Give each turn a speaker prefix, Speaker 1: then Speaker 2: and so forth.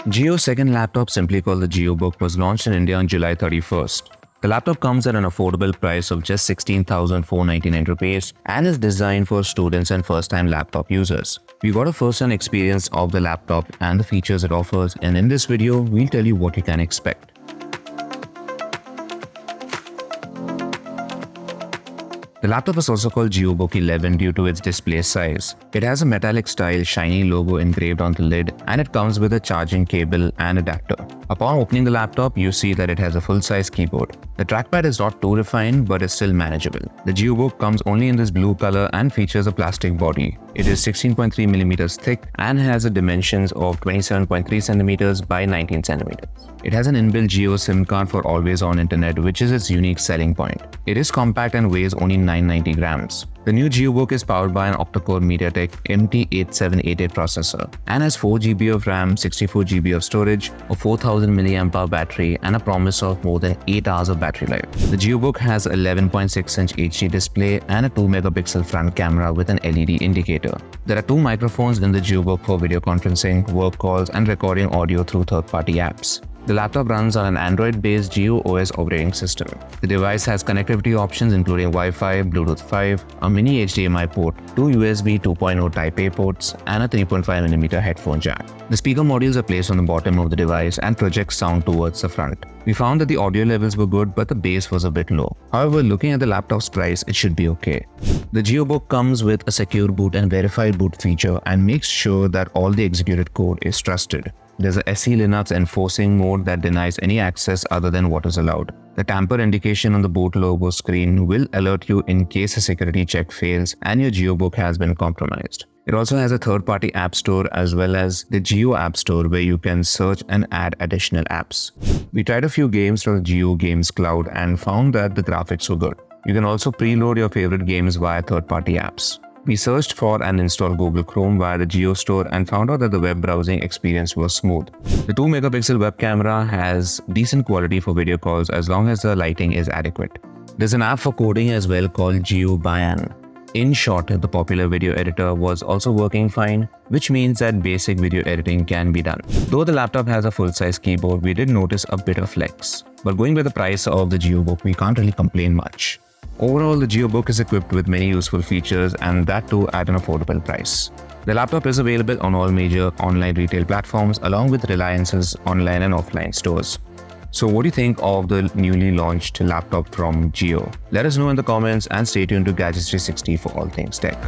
Speaker 1: Jio's second laptop, simply called the JioBook, was launched in India on July 31st. The laptop comes at an affordable price of just 16,499 rupees and is designed for students and first-time laptop users. We got a first-hand experience of the laptop and the features it offers, and in this video, we'll tell you what you can expect. The laptop is also called JioBook 11 due to its display size. It has a metallic style shiny logo engraved on the lid, and it comes with a charging cable and adapter. Upon opening the laptop, you see that it has a full-size keyboard. The trackpad is not too refined but is still manageable. The JioBook comes only in this blue color and features a plastic body. It is 16.3mm thick and has a dimensions of 27.3cm by 19cm. It has an inbuilt Jio SIM card for always-on internet, which is its unique selling point. It is compact and weighs only 990 grams. The new JioBook is powered by an octa-core Mediatek MT8788 processor and has 4GB of RAM, 64GB of storage, a 4000 mAh battery, and a promise of more than 8 hours of battery life. The JioBook has 11.6-inch HD display and a 2-megapixel front camera with an LED indicator. There are 2 microphones in the JioBook for video conferencing, work calls, and recording audio through third-party apps. The laptop runs on an Android-based JioOS operating system. The device has connectivity options including Wi-Fi, Bluetooth 5, a mini HDMI port, 2 USB 2.0 Type-A ports, and a 3.5mm headphone jack. The speaker modules are placed on the bottom of the device and project sound towards the front. We found that the audio levels were good, but the bass was a bit low. However, looking at the laptop's price, it should be okay. The JioBook comes with a secure boot and verified boot feature and makes sure that all the executed code is trusted. There's a SE Linux enforcing mode that denies any access other than what is allowed. The tamper indication on the boot logo screen will alert you in case a security check fails and your JioBook has been compromised. It also has a third-party app store as well as the Jio App Store where you can search and add additional apps. We tried a few games from the Jio Games Cloud and found that the graphics were good. You can also preload your favorite games via third-party apps. We searched for and installed Google Chrome via the Jio Store and found out that the web browsing experience was smooth. The 2-megapixel web camera has decent quality for video calls as long as the lighting is adequate. There's an app for coding as well called JioBook. In short, the popular video editor was also working fine, which means that basic video editing can be done. Though the laptop has a full-size keyboard, we did notice a bit of flex. But going by the price of the JioBook, we can't really complain much. Overall, the JioBook is equipped with many useful features and that too at an affordable price. The laptop is available on all major online retail platforms along with Reliance's online and offline stores. So what do you think of the newly launched laptop from Jio? Let us know in the comments and stay tuned to Gadgets 360 for all things tech.